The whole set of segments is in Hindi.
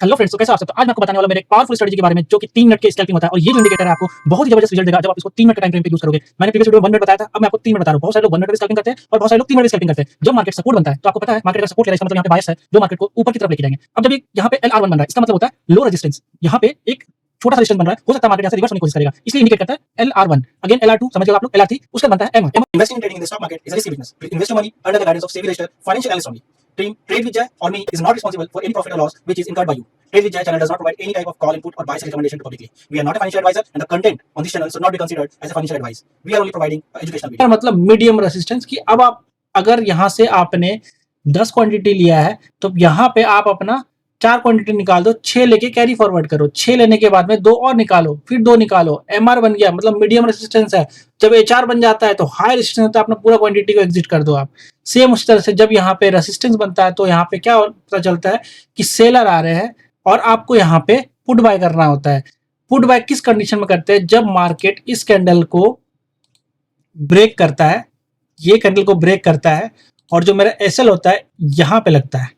हेलो फ्रेंड्स, तो कैसे आप सब? तो आज मैं आपको बताने वाला हूं मेरे एक पावरफुल स्ट्रेटजी के बारे में जो कि 3 मिनट के स्कैल्पिंग होता है और ये जो इंडिकेटर है आपको बहुत ही जबरदस्त रिजल्ट देगा जब आप इसको 3 मिनट के टाइम फ्रेम पे यूज करोगे। मैंने प्रीवियस वीडियो में 1 मिनट बताया था, अब मैं आपको 3 मिनट बता रहा हूं। बहुत सारे लोग 1 मिनट में स्कैल्पिंग करते हैं और बहुत सारे लोग 3 मिनट में स्कैल्पिंग करते हैं। जब मार्केट सपोर्ट बनता है तो आपको पता है मार्केट का सपोर्ट ले रहा है, इसका मतलब यहां पे बायस है जो मार्केट को ऊपर की तरफ लेके जाएंगे। अब जब यहां पे LR1 बन रहा है इसका मतलब होता है लो रेजिस्टेंस। यहां पे एक छोटा सा रेजिस्टेंस बन रहा है, हो सकता है मार्केट यहां से रिवर्स होने की कोशिश करेगा, इसलिए इंडिकेट करता है LR1। अगेन LR2 समझ लो आप लोग, LR3 उसके बनता है M1। Investing in trading in the stock market is a risky business. Please invest your money under the guidance of SEBI registered financial analyst only. Trade with Jai or me is not responsible for any profit or loss which is incurred by you. Trade with Jai channel does not provide any type of call input or buy sell recommendation to publicly. We are not a financial advisor and the content on this channel should not be considered as a financial advice. We are only providing educational video. मतलब मीडियम रेजिस्टेंस की अब आप अगर यहां से आपने 10 क्वांटिटी लिया है तो यहां पे आप अपना 4 क्वांटिटी निकाल दो, 6 लेके कैरी फॉरवर्ड करो। 6 लेने के बाद में 2 और निकालो, फिर 2 निकालो। MR बन गया मतलब मीडियम रेजिस्टेंस है। जब HR बन जाता है तो हाई रेजिस्टेंस होता है, अपना पूरा क्वांटिटी को एग्जिट कर दो आप। सेम उसी तरह से जब यहाँ पे रेजिस्टेंस बनता है तो यहाँ पे क्या पता चलता है कि सेलर आ रहे हैं और आपको यहाँ पे पुट बाय करना होता है। पुट बाय किस कंडीशन में करते हैं? जब मार्केट इस कैंडल को ब्रेक करता है, ये कैंडल को ब्रेक करता है और जो मेरा SL होता है यहाँ पे लगता है।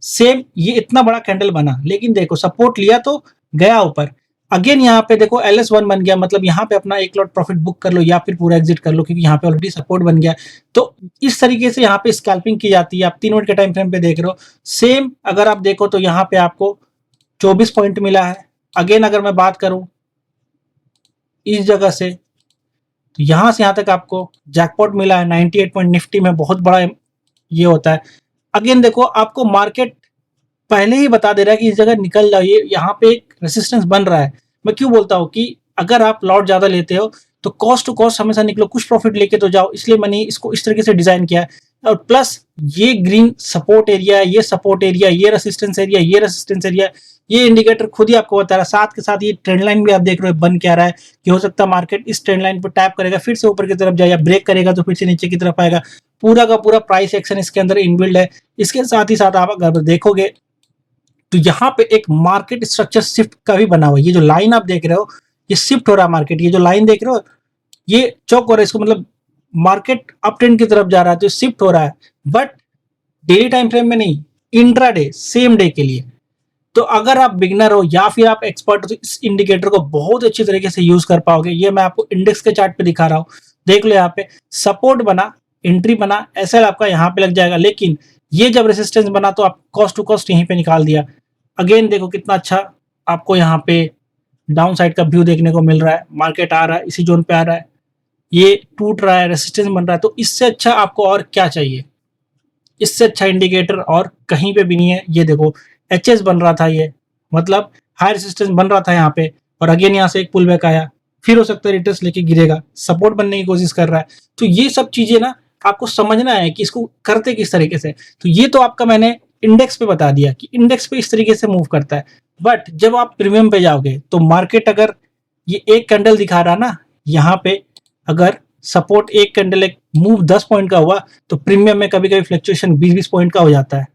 सेम ये इतना बड़ा कैंडल बना, लेकिन देखो सपोर्ट लिया तो गया ऊपर। अगेन यहाँ पे देखो LS1 बन गया, मतलब यहाँ पे अपना 1 लॉट प्रॉफिट बुक कर लो या फिर पूरा एग्जिट कर लो क्योंकि यहाँ पे ऑलरेडी सपोर्ट बन गया। तो इस तरीके से यहाँ पे स्कैल्पिंग की जाती है। आप 3 मिनट के टाइम फ्रेम पे देख रहे हो। सेम अगर आप देखो तो यहाँ पे आपको 24 पॉइंट मिला है। अगेन अगर मैं बात करूं इस जगह से तो यहां से यहां तक आपको जैकपॉट मिला है। 98 पॉइंट निफ्टी में बहुत बड़ा ये होता है। अगेन देखो आपको मार्केट पहले ही बता दे रहा है कि इस जगह निकल जाओ, ये यहाँ पे एक रेसिस्टेंस बन रहा है। मैं क्यों बोलता हूँ कि अगर आप लॉट ज्यादा लेते हो तो कॉस्ट टू कॉस्ट हमेशा निकलो, कुछ प्रॉफिट लेके तो जाओ। इसलिए मैंने इसको इस तरीके से डिजाइन किया है। और प्लस ये ग्रीन सपोर्ट एरिया, ये सपोर्ट एरिया, ये रेसिस्टेंस एरिया, ये रेसिस्टेंस एरिया, ये इंडिकेटर खुद ही आपको बता रहा है। साथ के साथ ये ट्रेंड लाइन भी आप देख रहे हो बन क्या रहा है कि हो सकता है मार्केट इस ट्रेंड लाइन पर टैप करेगा, फिर से ऊपर की तरफ जाए, या ब्रेक करेगा तो फिर से नीचे की तरफ आएगा। पूरा का पूरा प्राइस एक्शन इसके अंदर इनबिल्ड है। इसके साथ ही साथ आप अगर देखोगे तो यहाँ पे एक मार्केट स्ट्रक्चर शिफ्ट का भी बना हुआ है। ये जो लाइन आप देख रहे हो ये शिफ्ट हो रहा है मार्केट। ये जो लाइन देख रहे हो ये चौक हो रहा है, इसको मतलब मार्केट अप ट्रेंड की तरफ जा रहा है तो शिफ्ट हो रहा है, बट डेली टाइम फ्रेम में नहीं, इंट्राडे सेम डे के लिए। तो अगर आप बिगनर हो या फिर आप एक्सपर्ट हो तो इस इंडिकेटर को बहुत अच्छी तरीके से यूज कर पाओगे। ये मैं आपको इंडेक्स के चार्ट पे दिखा रहा हूँ। देख लो यहाँ पे सपोर्ट बना, एंट्री बना, SL आपका यहाँ पे लग जाएगा, लेकिन ये जब रेसिस्टेंस बना तो आप कॉस्ट टू कॉस्ट यहीं पे निकाल दिया। अगेन देखो कितना अच्छा आपको यहाँ पे डाउन साइड का व्यू देखने को मिल रहा है। मार्केट आ रहा है, इसी जोन पे आ रहा है, ये टूट रहा है, रेसिस्टेंस बन रहा है। तो इससे अच्छा आपको और क्या चाहिए? इससे अच्छा इंडिकेटर और कहीं पे भी नहीं है। ये देखो HS बन रहा था, ये मतलब हाई रेसिस्टेंस बन रहा था यहाँ पे, और अगेन यहाँ से एक पुल बैक आया, फिर हो सकता है रिटर्स लेके गिरेगा, सपोर्ट बनने की कोशिश कर रहा है। तो ये सब चीजें ना आपको समझना है कि इसको करते किस तरीके से। तो ये तो आपका मैंने इंडेक्स पे बता दिया कि इंडेक्स पे इस तरीके से मूव करता है, बट जब आप प्रीमियम पे जाओगे तो मार्केट अगर ये एक कैंडल दिखा रहा ना, यहाँ पे अगर सपोर्ट एक कैंडल एक मूव 10 पॉइंट का हुआ तो प्रीमियम में कभी कभी फ्लक्चुएशन 20-20 पॉइंट का हो जाता है।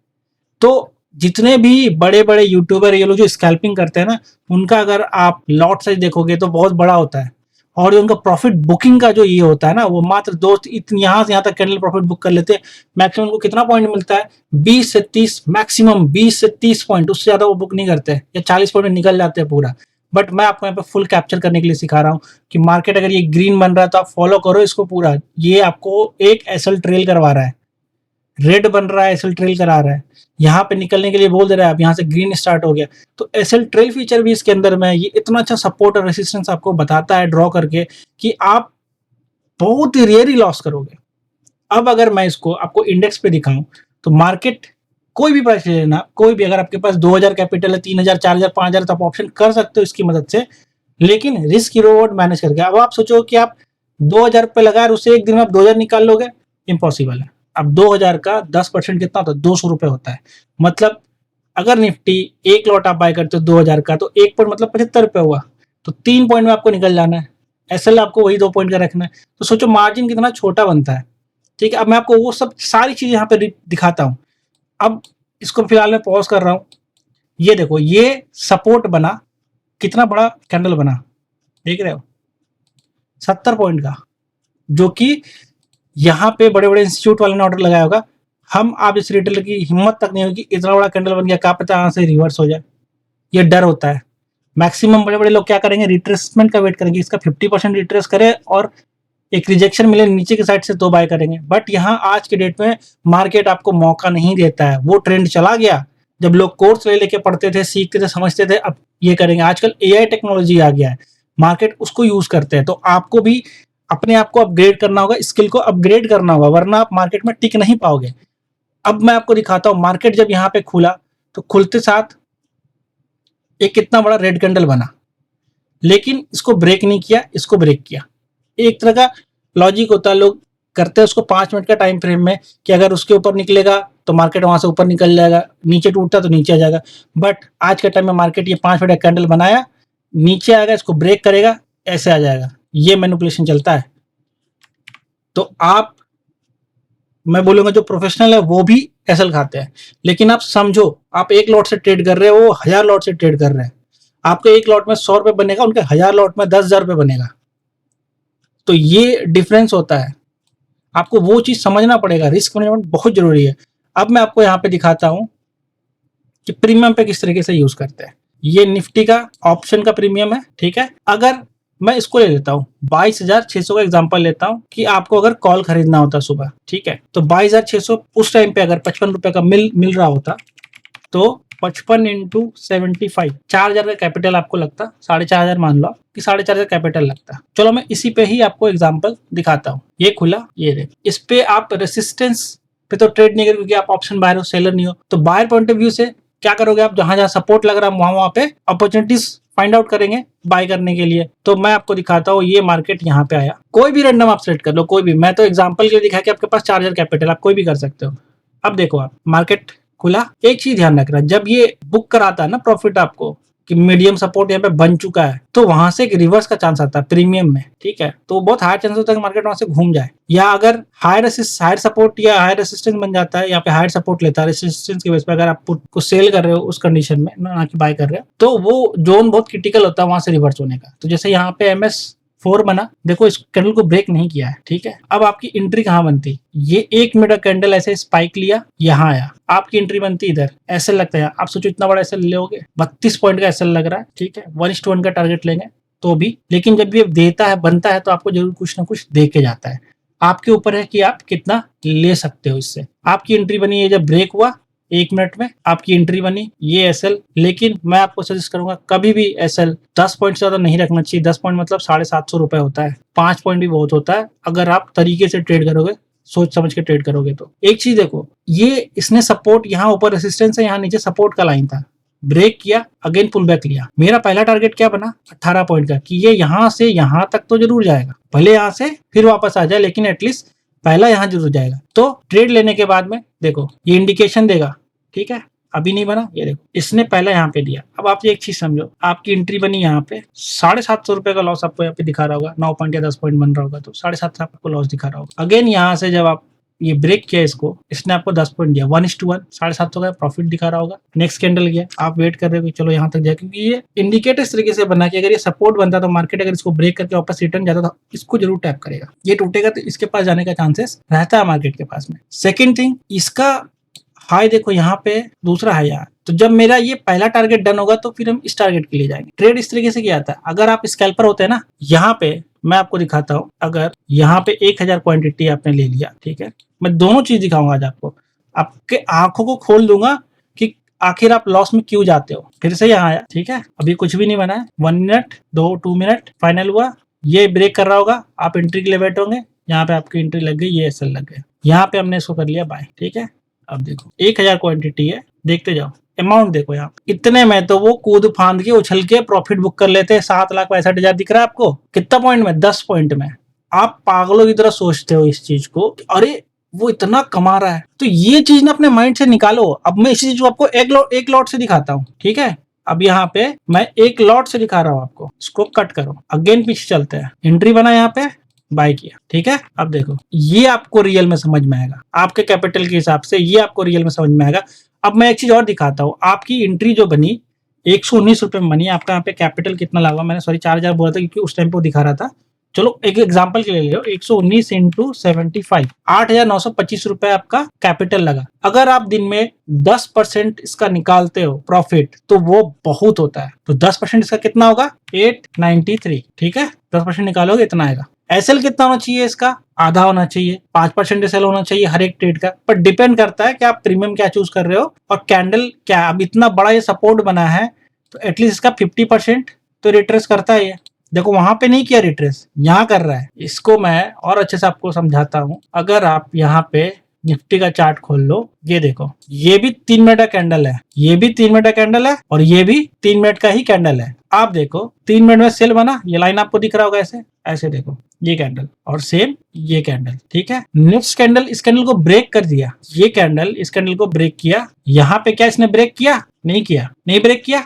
तो जितने भी बड़े बड़े यूट्यूबर ये लोग जो स्कैल्पिंग करते हैं ना, उनका अगर आप लॉट साइज देखोगे तो बहुत बड़ा होता है, और उनका प्रॉफिट बुकिंग का जो ये होता है ना, वो मात्र दोस्त यहाँ से यहाँ तक कैंडल प्रॉफिट बुक कर लेते हैं। मैक्सिमम उनको कितना पॉइंट मिलता है? 20 से 30, मैक्सिमम 20 से 30 पॉइंट, उससे ज्यादा वो बुक नहीं करते हैं, या 40 पॉइंट में निकल जाते हैं पूरा। बट मैं आपको यहाँ पे फुल कैप्चर करने के लिए सिखा रहा हूँ कि मार्केट अगर ये ग्रीन बन रहा है तो आप फॉलो करो इसको पूरा। ये आपको एक SL ट्रेल करवा रहा है, रेड बन रहा है, SL ट्रेल करा रहा है, यहाँ पे निकलने के लिए बोल दे रहा है, अब यहाँ से ग्रीन स्टार्ट हो गया। तो SL ट्रेल फीचर भी इसके अंदर में, ये इतना अच्छा सपोर्ट और रेसिस्टेंस आपको बताता है ड्रॉ करके कि आप बहुत ही रेयर ही लॉस करोगे। अब अगर मैं इसको आपको इंडेक्स पे दिखाऊं तो मार्केट कोई भी प्राइस ले लेना, कोई भी, अगर आपके पास 2000 कैपिटल है, 3000, 4000, 5000 तो आप ऑप्शन कर सकते हो इसकी मदद से, लेकिन रिस्क रिवॉर्ड मैनेज करके। अब आप सोचो कि आप 2000 पे लगाए और उससे एक दिन में आप 2000 निकाल लोगे, इम्पॉसिबल है। अब 2000 का 10% कितना होता है? 200 रुपए होता है। मतलब अगर निफ्टी एक लॉट आप बाय करते हो 2000 का तो एक पॉइंट मतलब 75 रुपए हुआ, तो 3 पॉइंट में आपको निकल जाना है। SL आपको वही 2 पॉइंट का रखना है। तो सोचो मार्जिन कितना छोटा बनता है। ठीक है, अब मैं आपको वो सब सारी चीजें यहाँ पे दिखाता हूँ। अब इसको फिलहाल मैं पॉज कर रहा हूँ। ये देखो ये सपोर्ट बना, कितना बड़ा कैंडल बना, देख रहे हो, 70 पॉइंट का, जो कि यहाँ पे बड़े बड़े इंस्टीट्यूट वाले ने ऑर्डर लगाया होगा। हम आप इस रिटेलर की हिम्मत तक नहीं होगी, इतना बड़ा कैंडल बन गया, क्या पता यहाँ से रिवर्स हो जाए। ये डर होता है। मैक्सिमम बड़े बड़े लोग क्या करेंगे, रिट्रेसमेंट का वेट करेंगे, इसका 50% रिट्रेस करे और एक रिजेक्शन मिले नीचे की साइड से तो बाय करेंगे। बट यहाँ आज के डेट में मार्केट आपको मौका नहीं देता है। वो ट्रेंड चला गया जब लोग कोर्स ले लेके पढ़ते थे, सीखते थे, समझते थे, अब ये करेंगे। आजकल एआई टेक्नोलॉजी आ गया है, मार्केट उसको यूज करते हैं। तो आपको भी अपने आप को अपग्रेड करना होगा, स्किल को अपग्रेड करना होगा, वरना आप मार्केट में टिक नहीं पाओगे। अब मैं आपको दिखाता हूँ, मार्केट जब यहाँ पे खुला तो खुलते साथ एक कितना बड़ा रेड कैंडल बना, लेकिन इसको ब्रेक नहीं किया, इसको ब्रेक किया। एक तरह का लॉजिक होता है, लोग करते हैं उसको 5 मिनट का टाइम फ्रेम में कि अगर उसके ऊपर निकलेगा तो मार्केट वहां से ऊपर निकल जाएगा, नीचे टूटता तो नीचे आ जाएगा। बट आज के टाइम में मार्केट ये 5 मिनट का कैंडल बनाया, नीचे आएगा, इसको ब्रेक करेगा, ऐसे आ जाएगा। ये मैनिपुलेशन चलता है। तो आप, मैं बोलूंगा जो प्रोफेशनल है वो भी एसएल खाते हैं, लेकिन आप समझो, आप 1 लॉट से ट्रेड कर रहे हो, वो 1000 लॉट से ट्रेड कर रहे हैं। आपके 1 लॉट में 100 रुपए बनेगा, उनके 1000 लॉट में 10,000 रुपए बनेगा। तो ये डिफरेंस होता है, आपको वो चीज समझना पड़ेगा। रिस्क मैनेजमेंट बहुत जरूरी है। अब मैं आपको यहाँ पे दिखाता हूँ कि प्रीमियम पे किस तरीके से यूज करते हैं। ये निफ्टी का ऑप्शन का प्रीमियम है, ठीक है। अगर मैं इसको ले लेता हूँ 22,600 का एग्जांपल लेता हूँ कि आपको अगर कॉल खरीदना होता सुबह, ठीक है, तो 22,600 उस टाइम पे अगर 55 रुपए का मिल रहा होता तो 55 इंटू 75, 4,000 का कैपिटल आपको लगता, 4,500 मान लो कि 4,500 कैपिटल लगता। चलो मैं इसी पे ही आपको एग्जांपल दिखाता हूँ। ये खुला, ये देख, इस पे आप रेसिस्टेंस पे तो ट्रेड नहीं करोगे क्योंकि आप ऑप्शन बायर हो, सेलर नहीं हो। तो बायर पॉइंट ऑफ व्यू से क्या करोगे आप, जहां जहां सपोर्ट लग रहा है वहां पे अपॉर्चुनिटीज फाइंड आउट करेंगे बाय करने के लिए। तो मैं आपको दिखाता हूँ, ये मार्केट यहाँ पे आया, कोई भी रैंडम आप सेलेक्ट कर लो, कोई भी। मैं तो एग्जांपल के लिए दिखा कि आपके पास 4,000 कैपिटल, आप कोई भी कर सकते हो। अब देखो, आप मार्केट खुला, एक चीज ध्यान रखना, जब ये बुक कराता है ना प्रॉफिट आपको कि मीडियम सपोर्ट यहाँ पे बन चुका है, तो वहां से एक रिवर्स का चांस आता है प्रीमियम में, ठीक है। तो बहुत हाई चांस होता है कि मार्केट वहां से घूम जाए, या अगर हायर सपोर्ट या हायर रेसिस्टेंस बन जाता है, यहाँ पे हायर सपोर्ट लेता है, रेसिस्टेंस की बेस पे अगर आप पुट को सेल कर रहे हो उस कंडीशन में, ना कि बाय कर रहे हो, तो वो जोन बहुत क्रिटिकल होता है वहां से रिवर्स होने का। तो जैसे यहाँ पे MS4 बना, देखो इस कैंडल को ब्रेक नहीं किया है, ठीक है। अब आपकी एंट्री कहाँ बनती, ये 1 मिनट का कैंडल ऐसे स्पाइक लिया, यहाँ आया, आपकी एंट्री बनती इधर, ऐसे लगता है। आप सोचो इतना बड़ा एसएल लोगे, 32 पॉइंट का एसएल लग रहा है, ठीक है, 1:1 का टारगेट लेंगे तो भी। लेकिन जब ये देता है, बनता है, तो आपको जरूर कुछ ना कुछ दे के जाता है। आपके ऊपर है कि आप कितना ले सकते हो इससे। आपकी एंट्री बनी है, जब ब्रेक हुआ 1 मिनट में आपकी एंट्री बनी, ये एसएल। लेकिन मैं आपको सजेस्ट करूंगा कभी भी एसएल 10 पॉइंट से ज्यादा नहीं रखना चाहिए। 10 पॉइंट मतलब 750 रुपए होता है, 5 पॉइंट भी बहुत होता है अगर आप तरीके से ट्रेड करोगे, सोच समझ के ट्रेड करोगे तो। एक चीज देखो, ये इसने सपोर्ट, यहाँ ऊपर रेसिस्टेंस है, यहाँ नीचे सपोर्ट का लाइन था, ब्रेक किया, अगेन पुल बैक लिया। मेरा पहला टारगेट क्या बना, 18 पॉइंट का, कि ये यहाँ से यहाँ तक तो जरूर जाएगा, भले यहाँ से फिर वापस आ जाए, लेकिन एटलीस्ट पहला यहाँ जरूर जाएगा। तो ट्रेड लेने के बाद में देखो ये इंडिकेशन देगा, ठीक है, अभी नहीं बना, ये देखो इसने पहले यहाँ पे दिया। अब आप एक चीज समझो, आपकी एंट्री बनी यहाँ पे, 750 रुपए का लॉस आपको यहाँ पे दिखा रहा होगा, 9 पॉइंट या 10 पॉइंट बन रहा होगा, तो 750 आपको लॉस दिखा रहा होगा। अगेन यहाँ से जब आप ये ब्रेक किया इसको, इसने आपको 10 पॉइंट दिया, 1:1, 750 का प्रॉफिट दिखा रहा होगा। नेक्स्ट कैंडल गया, आप वेट कर रहे हो कि चलो यहाँ तक जाए, क्योंकि ये इंडिकेटर इस तरीके से बना कि अगर ये सपोर्ट बनता तो मार्केट अगर इसको ब्रेक करके वापस रिटर्न जाता तो इसको जरूर टैप करेगा। ये टूटेगा तो इसके पास जाने का चांसेस रहता है मार्केट के पास में। सेकेंड थिंग, इसका हाई देखो यहाँ पे, दूसरा है यहाँ। तो जब मेरा ये पहला टारगेट डन होगा तो फिर हम इस टारगेट के लिए जाएंगे। ट्रेड इस तरीके से किया जाता है। अगर आप स्कैल्पर होते हैं ना, यहाँ पे मैं आपको दिखाता हूँ, अगर यहाँ पे 1000 क्वांटिटी आपने ले लिया, ठीक है, मैं दोनों चीज दिखाऊंगा आज आपको, आपके आंखों को खोल दूंगा कि आखिर आप लॉस में क्यों जाते हो। फिर से यहाँ आया, ठीक है, अभी कुछ भी नहीं बना है, 1 मिनट 2 मिनट फाइनल हुआ, ये ब्रेक कर रहा होगा, आप एंट्री के लिए बैठोगे, यहाँ पे आपकी एंट्री लग गई, ये एसएल लग गया, यहाँ पे हमने इसको कर लिया बाय, ठीक है। अब देखो 1000 क्वांटिटी है, देखते जाओ अमाउंट देखो, यहाँ इतने में तो वो कूद फांद के उछल के प्रॉफिट बुक कर लेते हैं। 7,65,000 दिख रहा है आपको, कितना पॉइंट में, 10 पॉइंट में। आप पागलों की तरह सोचते हो इस चीज को, अरे वो इतना कमा रहा है, तो ये चीज ना अपने माइंड से निकालो। अब मैं इसी चीज को आपको एक लॉट से दिखाता हूँ, ठीक है। अब यहाँ पे मैं 1 लॉट से दिखा रहा हूँ आपको, इसको कट करो, अगेन पीछे चलते हैं, एंट्री बना यहाँ पे, बाय किया, ठीक है। अब देखो ये आपको रियल में समझ में आएगा, आपके कैपिटल के हिसाब से ये आपको रियल में समझ में आएगा। अब मैं एक चीज और दिखाता हूँ, आपकी एंट्री जो बनी 119 रुपए में बनी, आपका यहाँ पे कैपिटल कितना लगा, मैंने सॉरी 4,000 बोला था क्योंकि उस टाइम पे वो दिखा रहा था चलो एक एग्जांपल के लिए ले लो, 119 इंटू 75, 8,925 रुपए आपका कैपिटल लगा। अगर आप दिन में 10% इसका निकालते हो प्रॉफिट तो वो बहुत होता है। तो 10% इसका कितना होगा, 893। ठीक है, 10% निकालोगे इतना आएगा। एसएल कितना होना चाहिए इसका, आधा होना चाहिए, 5% एसएल होना चाहिए हर एक ट्रेड का। पर डिपेंड करता है कि आप प्रीमियम क्या चूज कर रहे हो और कैंडल क्या। अब इतना बड़ा ये सपोर्ट बना है तो एटलीस्ट इसका 50% तो रिट्रेस करता है। ये देखो वहां पे नहीं किया रिट्रेस, यहाँ कर रहा है। इसको मैं और अच्छे से आपको समझाता हूँ। अगर आप यहाँ पे निफ्टी का चार्ट खोल लो, ये देखो, ये भी 3 मिनट का कैंडल है, ये भी 3 मिनट का कैंडल है और ये भी 3 मिनट का ही कैंडल है। आप देखो 3 मिनट में सेल बना, ये लाइन आपको दिख रहा होगा ऐसे, ऐसे देखो ये कैंडल और सेम ये कैंडल। ठीक है, नेक्स्ट कैंडल इस कैंडल को ब्रेक कर दिया, ये कैंडल इस कैंडल को ब्रेक किया। यहाँ पे क्या इसने ब्रेक किया, नहीं किया, नहीं ब्रेक किया।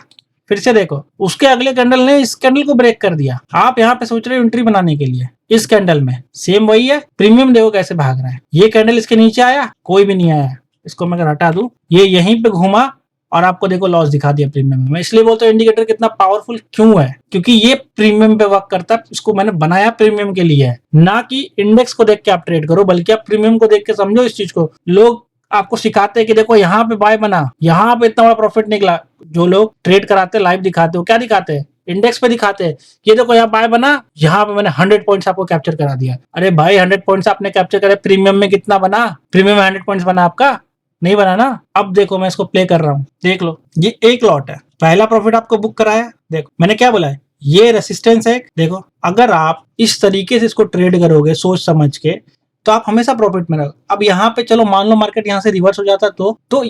फिर से देखो उसके अगले कैंडल ने इस कैंडल को ब्रेक कर दिया। आप यहाँ पे सोच रहे हो एंट्री बनाने के लिए, इस कैंडल में सेम वही है। प्रीमियम देखो कैसे भाग रहा है। ये कैंडल इसके नीचे आया, कोई भी नहीं आया। इसको मैं अगर हटा दूं, ये यहीं पे घूमा और आपको देखो लॉस दिखा दिया प्रीमियम में। मैं इसलिए बोलता हूँ इंडिकेटर कितना पावरफुल क्यों है, क्योंकि ये प्रीमियम पे वर्क करता है। इसको मैंने बनाया प्रीमियम के लिए है, ना कि इंडेक्स को देख के आप ट्रेड करो, बल्कि आप प्रीमियम को देख के समझो इस चीज को। लोग आपको सिखाते हैं कि देखो यहाँ पे बाय बना, यहाँ पे इतना बड़ा प्रॉफिट निकला। जो लोग ट्रेड कराते लाइव दिखाते हो, क्या दिखाते हैं, इंडेक्स पे दिखाते हैं, ये देखो यहाँ बाय बना, यहाँ पे मैंने 100 पॉइंट्स आपको कैप्चर करा दिया। अरे भाई 100 पॉइंट्स आपने कैप्चर करे, प्रीमियम में कितना बना, प्रीमियम में 100 पॉइंट्स बना आपका, नहीं बना ना। अब देखो मैं इसको प्ले कर रहा हूँ, देख लो ये एक लॉट है, पहला प्रॉफिट आपको बुक कराया। देखो मैंने क्या बोला है, ये रेसिस्टेंस है। देखो अगर आप इस तरीके से इसको ट्रेड करोगे सोच समझ के, तो आप हमेशा प्रॉफिट में रहोगे। अब यहाँ पे चलो मान लो मार्केट यहाँ से रिवर्स हो जाता तो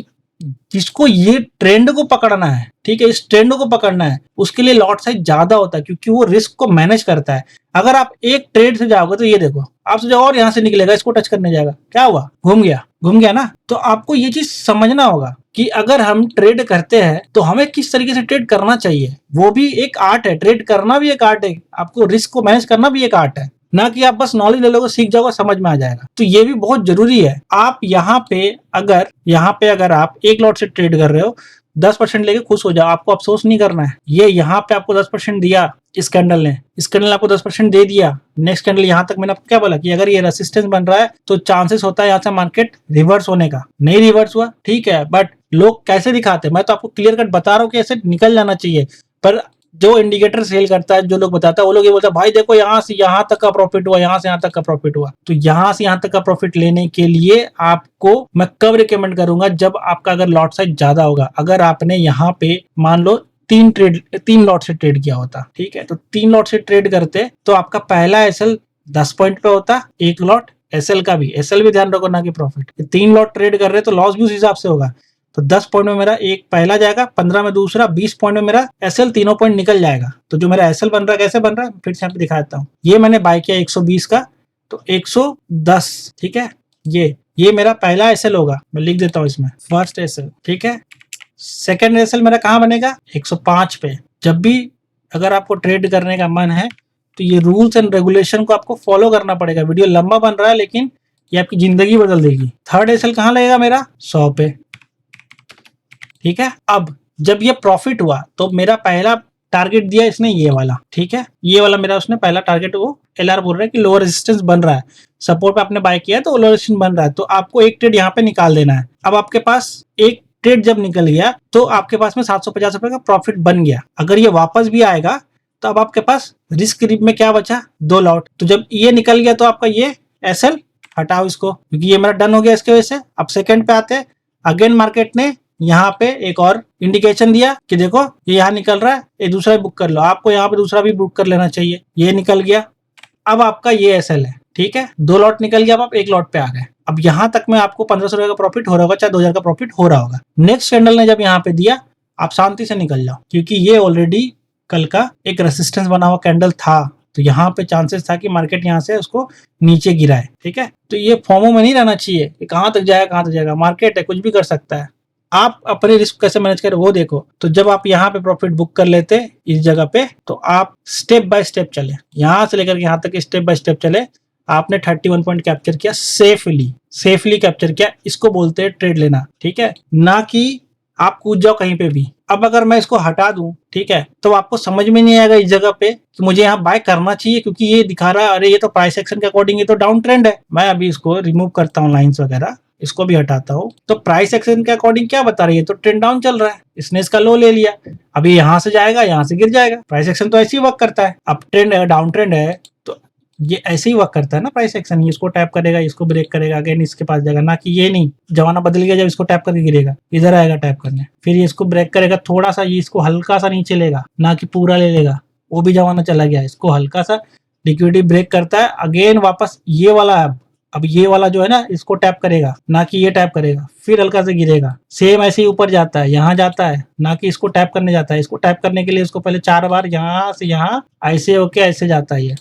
जिसको ये ट्रेंड को पकड़ना है, ठीक है, इस ट्रेंड को पकड़ना है, उसके लिए लॉट साइज ज्यादा होता है, क्योंकि वो रिस्क को मैनेज करता है। अगर आप एक ट्रेड से जाओगे तो ये देखो आपसे जो और यहाँ से निकलेगा, इसको टच करने जाएगा, क्या हुआ, घूम गया ना। तो आपको ये चीज समझना होगा कि अगर हम ट्रेड करते हैं तो हमें किस तरीके से ट्रेड करना चाहिए। वो भी एक आर्ट है, ट्रेड करना भी एक आर्ट है, आपको रिस्क को मैनेज करना भी एक आर्ट है, ना कि आप बस नॉलेज ले लोगे, सीख जाओगे, समझ में आ जाएगा। तो ये भी बहुत जरूरी है। आप यहाँ पे अगर आप एक लॉट से ट्रेड कर रहे हो, 10% लेके खुश हो जाओ, आपको अफसोस नहीं करना है। ये यहाँ पे आपको 10% दिया इस कैंडल ने, इस कैंडल ने आपको 10% दे दिया। नेक्स्ट कैंडल यहाँ तक मैंने आपको क्या बोला कि अगर ये रेसिस्टेंस बन रहा है तो चांसेस होता है यहाँ से मार्केट रिवर्स होने का। नहीं रिवर्स हुआ, ठीक है, बट लोग कैसे दिखाते हैं, मैं तो आपको क्लियर कट बता रहा हूँ कि ऐसे निकल जाना चाहिए। पर जो इंडिकेटर सेल करता है, जो लोग बताता है, वो लोग ये बोलता है भाई देखो यहाँ से यहाँ तक का प्रॉफिट हुआ, यहाँ से यहाँ तक का प्रॉफिट हुआ। तो यहाँ से यहाँ तक का प्रॉफिट लेने के लिए आपको मैं कब रिकमेंड करूंगा, जब आपका अगर लॉट साइज ज्यादा होगा। अगर आपने यहाँ पे मान लो 3 लॉट से ट्रेड किया होता, ठीक है, तो 3 लॉट से ट्रेड करते तो आपका पहला एसएल 10 पॉइंट पे होता, एक लॉट एसएल का भी, एसएल भी ध्यान रखो ना कि प्रॉफिट। 3 लॉट ट्रेड कर रहे तो लॉस भी उस हिसाब से होगा। तो 10 पॉइंट में मेरा एक पहला जाएगा, 15 में दूसरा, 20 पॉइंट में मेरा एसएल, तीनों पॉइंट निकल जाएगा। तो जो मेरा एसएल बन रहा है कैसे बन रहा है, फिर से यहाँ पे दिखा देता हूँ। ये मैंने बाय किया 120 का, तो 110, ठीक है, ये मेरा पहला एसएल होगा। मैं लिख देता हूँ इसमें फर्स्ट एसएल, ठीक है। सेकेंड एसएल मेरा कहाँ बनेगा, 105 पे। जब भी अगर आपको ट्रेड करने का मन है तो ये रूल्स एंड रेगुलेशन को आपको फॉलो करना पड़ेगा। वीडियो लंबा बन रहा है लेकिन ये आपकी जिंदगी बदल देगी। थर्ड एसएल कहाँ लगेगा मेरा, 100 पे, ठीक है। अब जब ये प्रॉफिट हुआ तो मेरा पहला टारगेट दिया इसने ये वाला, ठीक है, ये वाला मेरा उसने पहला टारगेट, वो एलआर बोल रहा है कि लोअर रेजिस्टेंस बन रहा है, सपोर्ट पे आपने बाय किया तो लोअर रेजिस्टेंस बन रहा है, तो आपको एक ट्रेड यहाँ पे निकाल देना है। अब आपके पास एक ट्रेड जब निकल गया तो आपके पास में 750 रुपए का प्रॉफिट बन गया। अगर ये वापस भी आएगा तो अब आपके पास रिस्क में क्या बचा, 2 लॉट। तो जब ये निकल गया तो आपका ये एसएल हटाओ इसको, क्योंकि ये मेरा डन हो गया इसके वजह से। अब सेकंड पे आते हैं, अगेन मार्केट ने यहाँ पे एक और इंडिकेशन दिया कि देखो ये यहाँ निकल रहा है, ये दूसरा भी बुक कर लो, आपको यहाँ पे दूसरा भी बुक कर लेना चाहिए। ये निकल गया, अब आपका ये एसएल है, ठीक है, 2 लॉट निकल गया, अब आप 1 लॉट पे आ गए। अब यहाँ तक में आपको 1500 रुपए का प्रॉफिट हो रहा होगा, चाहे 2000 का प्रॉफिट हो रहा होगा। नेक्स्ट कैंडल ने जब यहाँ पे दिया, आप शांति से निकल जाओ, क्योंकि ये ऑलरेडी कल का एक रेसिस्टेंस बना हुआ कैंडल था, तो यहाँ पे चांसेस था कि मार्केट यहाँ से उसको नीचे गिराए, ठीक है। तो ये फॉर्मो में नहीं रहना चाहिए कि कहाँ तक जाएगा, मार्केट है, कुछ भी कर सकता है। आप अपने रिस्क कैसे मैनेज करें वो देखो। तो जब आप यहाँ पे प्रॉफिट बुक कर लेते इस जगह पे, तो आप स्टेप बाय स्टेप चले, यहाँ से लेकर यहाँ तक स्टेप बाय स्टेप चले। आपने 31 पॉइंट कैप्चर किया, सेफली कैप्चर किया। इसको बोलते हैं ट्रेड लेना, ठीक है, ना कि आप कूद जाओ कहीं पे भी। अब अगर मैं इसको हटा दूं, ठीक है, तो आपको समझ में नहीं आएगा इस जगह पे कि मुझे यहाँ बाय करना चाहिए, क्योंकि ये दिखा रहा है अरे ये तो प्राइस एक्शन के अकॉर्डिंग ये तो डाउन ट्रेंड है। मैं अभी इसको रिमूव करता हूँ, लाइंस वगैरह इसको भी हटाता हूँ, तो प्राइस एक्शन के अकॉर्डिंग क्या बता रही है, तो ट्रेंड डाउन चल रहा है, इसने इसका लो ले लिया, अभी यहाँ से जाएगा, यहाँ से गिर जाएगा। प्राइस एक्शन तो ऐसे ही वर्क करता है। अब ट्रेंड है, डाउन ट्रेंड है, तो ये ऐसे ही वर्क करता है ना प्राइस एक्शन। इसको टैप करेगा, इसको ब्रेक करेगा, अगेन इसके पास जाएगा, ना कि ये नहीं, जमाना बदल गया, जब इसको टैप करके गिरेगा इधर आएगा टैप करने, फिर ये इसको ब्रेक करेगा, थोड़ा सा ये इसको हल्का सा नीचे लेगा, ना कि पूरा ले लेगा, वो भी जमाना चला गया। इसको हल्का सा लिक्विडिटी ब्रेक करता है, अगेन वापस ये वाला है, अब ये वाला जो है ना इसको टैप करेगा, ना कि ये टैप करेगा, फिर हल्का से गिरेगा, सेम ऐसे ही ऊपर जाता है, यहाँ जाता है, ना कि इसको टैप करने जाता है। इसको टैप करने के लिए इसको पहले 4 बार यहाँ से यहाँ ऐसे होके ऐसे जाता है ये,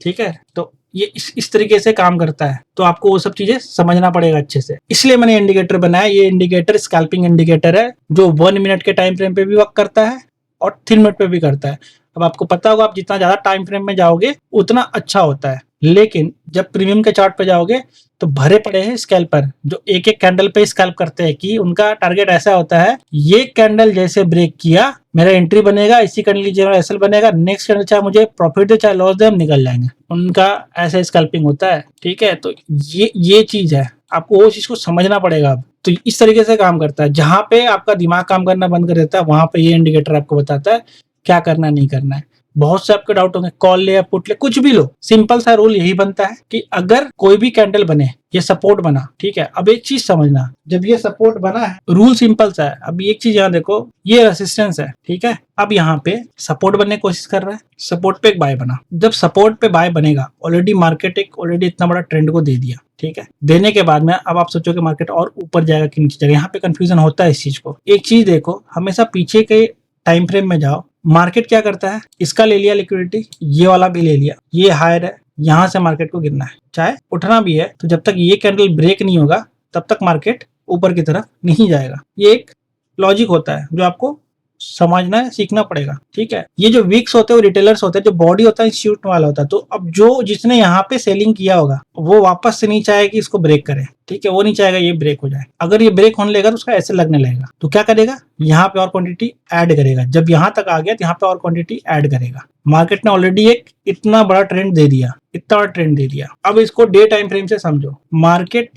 ठीक है। तो ये इस तरीके से काम करता है, तो आपको वो सब चीजें समझना पड़ेगा अच्छे से, इसलिए मैंने इंडिकेटर बनाया। ये इंडिकेटर स्कैल्पिंग इंडिकेटर है, जो 1 मिनट के टाइम फ्रेम पे भी वर्क करता है और 3 मिनट पे भी करता है। अब आपको पता होगा, आप जितना ज्यादा टाइम फ्रेम में जाओगे उतना अच्छा होता है, लेकिन जब प्रीमियम के चार्ट पे जाओगे तो भरे पड़े हैं स्कैल्पर जो एक एक कैंडल पे स्कैल्प करते हैं, कि उनका टारगेट ऐसा होता है, ये कैंडल जैसे ब्रेक किया मेरा एंट्री बनेगा, इसी कैंडल की मेरा एसएल बनेगा, नेक्स्ट कैंडल चाहे मुझे प्रॉफिट दे चाहे लॉस दे, हम निकल जाएंगे। उनका ऐसा स्कैल्पिंग होता है, ठीक है। तो ये चीज है, आपको वो चीज को समझना पड़ेगा। अब तो इस तरीके से काम करता है, जहां पे आपका दिमाग काम करना बंद कर देता है, वहां पे ये इंडिकेटर आपको बताता है क्या करना नहीं करना है। बहुत से आपके डाउट होंगे, कॉल ले या पुट ले, कुछ भी लो, सिंपल सा रूल यही बनता है कि अगर कोई भी कैंडल बने, ये सपोर्ट बना, ठीक है। अब एक चीज समझना, जब ये सपोर्ट बना है, रूल सिंपल सा है। अब एक चीज यहाँ देखो, ये रेसिस्टेंस है, ठीक है। अब यहाँ पे सपोर्ट बनने की कोशिश कर रहा है, सपोर्ट पे एक बाय बना। जब सपोर्ट पे बाय बनेगा, ऑलरेडी मार्केट ऑलरेडी इतना बड़ा ट्रेंड को दे दिया, ठीक है। देने के बाद में अब आप सोचो कि मार्केट और ऊपर जाएगा कि नीचे जाएगा, यहाँ पे कंफ्यूजन होता है इस चीज को। एक चीज देखो, हमेशा पीछे के टाइम फ्रेम में जाओ, मार्केट क्या करता है, इसका ले लिया लिक्विडिटी, ये वाला भी ले लिया, ये हायर है, यहां से मार्केट को गिरना है, चाहे उठना भी है, तो जब तक ये कैंडल ब्रेक नहीं होगा तब तक मार्केट ऊपर की तरफ नहीं जाएगा। ये एक लॉजिक होता है जो आपको समझना है, सीखना पड़ेगा, ठीक है। ये जो वीक्स होते हैं वो रिटेलर्स होते हैं, जो बॉडी होता है इंस्टीट्यूट वाला होता है। तो अब जो जिसने यहाँ पे सेलिंग किया होगा वो वापस से नहीं चाहे कि इसको ब्रेक करे, ठीक है। वो नहीं चाहेगा ये ब्रेक हो जाए। अगर ये ब्रेक होने लगेगा तो उसका ऐसे लगने लगेगा, तो क्या करेगा, यहाँ पे और क्वांटिटी ऐड करेगा। जब यहाँ तक आ गया तो यहाँ पे और क्वांटिटी ऐड करेगा। मार्केट ने ऑलरेडी एक इतना बड़ा ट्रेंड दे दिया, इतना बड़ा ट्रेंड दे दिया। अब इसको डे टाइम फ्रेम से समझो, मार्केट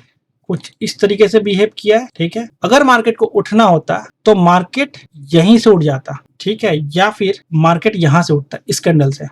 कुछ इस तरीके से बिहेव किया है, ठीक है। अगर मार्केट को उठना होता तो मार्केट यहीं से उठ जाता, ठीक है, या फिर मार्केट यहां से उठता इस कैंडल से,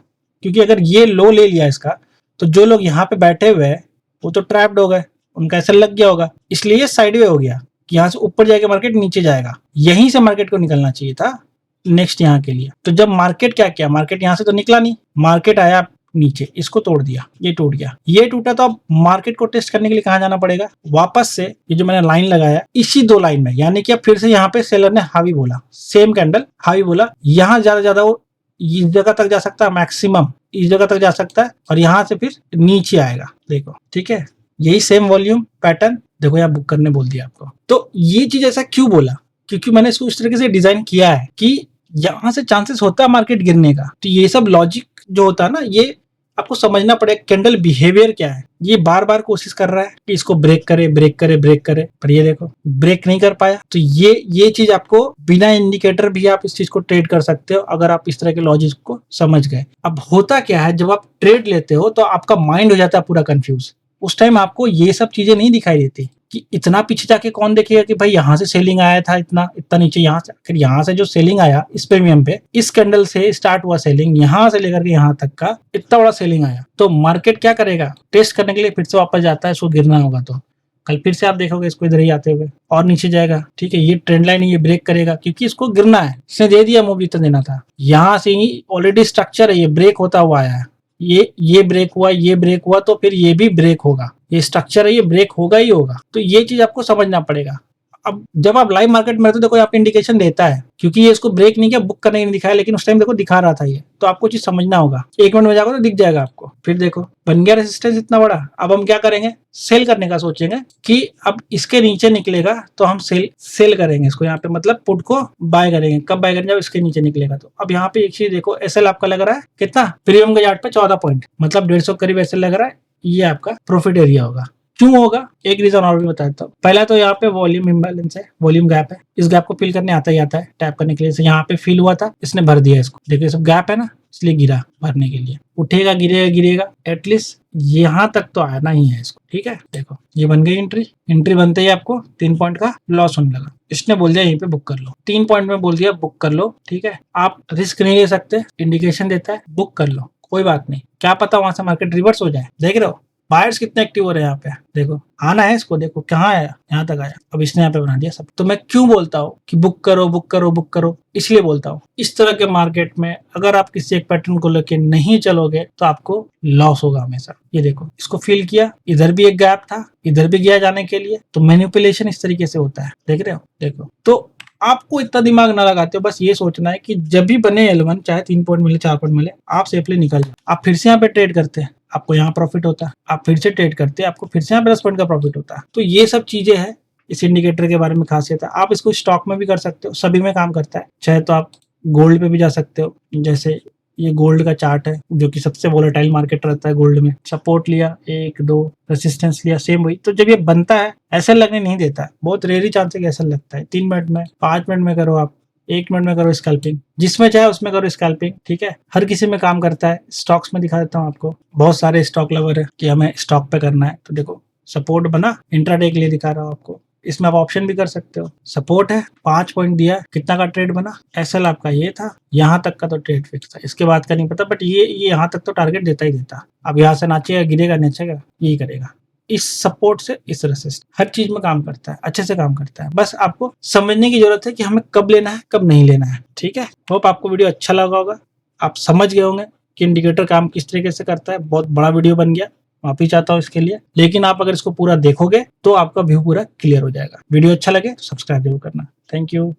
क्योंकि अगर ये लो ले लिया इसका, तो जो लोग यहाँ पे बैठे हुए हैं वो तो ट्रैप्ड हो गए, उनका ऐसा लग गया होगा, इसलिए ये साइडवे हो गया कि यहाँ से ऊपर जाएगा मार्केट नीचे जाएगा। यहीं से मार्केट को निकलना चाहिए था नेक्स्ट यहाँ के लिए। तो जब मार्केट क्या किया, मार्केट यहाँ से तो निकला नहीं, मार्केट आया नीचे, इसको तोड़ दिया, ये टूट गया, ये टूटा। तो अब मार्केट को टेस्ट करने के लिए कहां जाना पड़ेगा, वापस से ये जो मैंने लाइन लगाया इसी 2 लाइन में, यानी कि अब फिर से यहाँ पे सेलर ने हावी बोला, सेम कैंडल हावी बोला, यहाँ ज्यादा वो इस जगह तक जा सकता है, मैक्सिमम इस जगह तक जा सकता है, और यहाँ से फिर नीचे आएगा, देखो, ठीक है। यही सेम वॉल्यूम पैटर्न देखो, यहाँ बुक करने बोल दिया आपको। तो ये चीज ऐसा क्यों बोला, क्योंकि मैंने इसको इस तरीके से डिजाइन किया है कि यहाँ से चांसेस होता है मार्केट गिरने का। तो ये सब लॉजिक जो होता है ना, ये आपको समझना पड़ेगा। कैंडल बिहेवियर क्या है, ये बार बार कोशिश कर रहा है कि इसको ब्रेक करे ब्रेक करे ब्रेक करे, पर ये देखो ब्रेक नहीं कर पाया। तो ये चीज आपको बिना इंडिकेटर भी आप इस चीज को ट्रेड कर सकते हो, अगर आप इस तरह के लॉजिक को समझ गए। अब होता क्या है, जब आप ट्रेड लेते हो तो आपका माइंड हो जाता है पूरा कंफ्यूज। उस टाइम आपको ये सब चीजें नहीं दिखाई देती कि इतना पीछे जाके कौन देखेगा कि भाई यहाँ से सेलिंग आया था, इतना इतना नीचे, यहाँ से फिर यहाँ से जो सेलिंग आया इस प्रीमियम पे, इस कैंडल से स्टार्ट हुआ सेलिंग, यहाँ से लेकर के यहाँ तक का इतना बड़ा सेलिंग आया। तो मार्केट क्या करेगा, टेस्ट करने के लिए फिर से वापस जाता है, इसको गिरना होगा तो कल फिर से आप देखोगे इसको इधर ही आते हुए और नीचे जाएगा, ठीक है। ये ट्रेंड लाइन ये ब्रेक करेगा क्योंकि इसको गिरना है, इसने दे दिया मूव जितना देना था। यहाँ से ही ऑलरेडी स्ट्रक्चर है, ये ब्रेक होता हुआ आया है, ये ब्रेक हुआ, ये ब्रेक हुआ, तो फिर ये भी ब्रेक होगा। ये स्ट्रक्चर है, ये ब्रेक होगा ही होगा। तो ये चीज आपको समझना पड़ेगा। अब जब आप लाइव मार्केट में रहते हो, देखो आपको इंडिकेशन देता है, क्योंकि ये इसको ब्रेक नहीं किया, बुक करने नहीं दिखाया, लेकिन उस टाइम देखो दिखा रहा था ये। तो आपको चीज समझना होगा। 1 मिनट में जाओगे तो दिख जाएगा आपको। फिर देखो बन गया रेजिस्टेंस इतना बड़ा। अब हम क्या करेंगे, सेल करने का सोचेंगे कि अब इसके नीचे निकलेगा तो हम सेल करेंगे इसको। यहाँ पे मतलब पुट को बाय करेंगे। कब बाय करेंगे, जब इसके नीचे निकलेगा। तो अब यहाँ पे एक चीज देखो, एसएल आपका लग रहा है कितना, प्रीमियम के चार्ट पे 14 पॉइंट, मतलब 150 करीब एसएल लग रहा है। ये आपका प्रॉफिट एरिया होगा, क्यों होगा, एक रीजन और भी बताता हूँ। पहला तो यहाँ पे वॉल्यूम इम्बैलेंस है, वॉल्यूम गैप है। इस गैप को फिल करने आता ही आता है, टैप करने के लिए। से यहाँ पे फिल हुआ था, इसने भर दिया इसको। देखिए सब गैप है ना, इसलिए गिरा भरने के लिए। उठेगा गिरेगा गिरेगा, एटलीस्ट यहाँ तक तो आना ही है इसको। ठीक है, देखो ये बन गई एंट्री। एंट्री बनते ही आपको 3 पॉइंट का लॉस होने लगा। इसने बोल दिया यहीं पे बुक कर लो, 3 पॉइंट में बोल दिया बुक कर लो। ठीक है, आप रिस्क नहीं ले सकते, इंडिकेशन देता है बुक कर लो, कोई बात नहीं। क्या पता वहां से मार्केट रिवर्स हो जाए। देख रहे हो बायर्स कितने एक्टिव हो रहे हैं यहाँ पे। देखो आना है इसको, देखो कहाँ आया, यहाँ तक आया। अब इसने यहाँ पे बना दिया सब। तो मैं क्यों बोलता हूँ कि बुक करो बुक करो बुक करो, इसलिए बोलता हूँ इस तरह के मार्केट में अगर आप किसी एक पैटर्न को लेके नहीं चलोगे तो आपको लॉस होगा हमेशा। ये देखो इसको फिल किया, इधर भी एक गैप था, इधर भी गया जाने के लिए। तो मैनिपुलेशन इस तरीके से होता है, देख रहे हो। देखो तो आपको इतना दिमाग ना लगाते हो, बस ये सोचना है कि जब भी बने L1, चाहे 3 पॉइंट मिले 4 पॉइंट मिले, आप सेफली निकल जाओ। आप फिर से यहाँ पे ट्रेड करते हैं, आपको यहाँ प्रॉफिट होता है। आप फिर से ट्रेड करते हैं, आपको फिर से यहाँ पे 10 पॉइंट का प्रॉफिट होता है। तो ये सब चीजें हैं इस इंडिकेटर के बारे में खासियत है। आप इसको स्टॉक में भी कर सकते हो, सभी में काम करता है। चाहे तो आप गोल्ड पे भी जा सकते हो, जैसे ये गोल्ड का चार्ट है जो कि सबसे वोलेटाइल मार्केट रहता है। गोल्ड में सपोर्ट लिया 1 2, रेसिस्टेंस लिया, सेम वही। तो जब ये बनता है ऐसा लगने नहीं देता है, बहुत रेयरी चांस है कि ऐसा लगता है। 3 मिनट में, 5 मिनट में करो आप, 1 मिनट में करो स्कैल्पिंग, जिसमें चाहे उसमें करो स्कैल्पिंग। ठीक है, हर किसी में काम करता है। स्टॉक्स में दिखा देता हूँ आपको, बहुत सारे स्टॉक लवर है कि हमें स्टॉक पे करना है। तो देखो सपोर्ट बना, इंट्राडे के लिए दिखा रहा हूँ आपको। इसमें आप ऑप्शन भी कर सकते हो। सपोर्ट है, 5 पॉइंट दिया, कितना का ट्रेड बना, एसएल आपका ये था, यहाँ तक का तो ट्रेड फिक्स था, इसके बाद का नहीं पता, बट ये यहाँ तक तो टारगेट देता ही देता। अब यहाँ से नाचेगा गिरेगा नीचेगा, यही करेगा। इस सपोर्ट से इस रेसिस्ट हर चीज में काम करता है, अच्छे से काम करता है। बस आपको समझने की जरूरत है कि हमें कब लेना है कब नहीं लेना है। ठीक है, होप आपको वीडियो अच्छा लगा होगा, आप समझ गए होंगे कि इंडिकेटर काम किस तरीके से करता है। बहुत बड़ा वीडियो बन गया, माफी चाहता हूँ इसके लिए, लेकिन आप अगर इसको पूरा देखोगे तो आपका व्यू पूरा क्लियर हो जाएगा। वीडियो अच्छा लगे तो सब्सक्राइब जरूर करना। Thank you.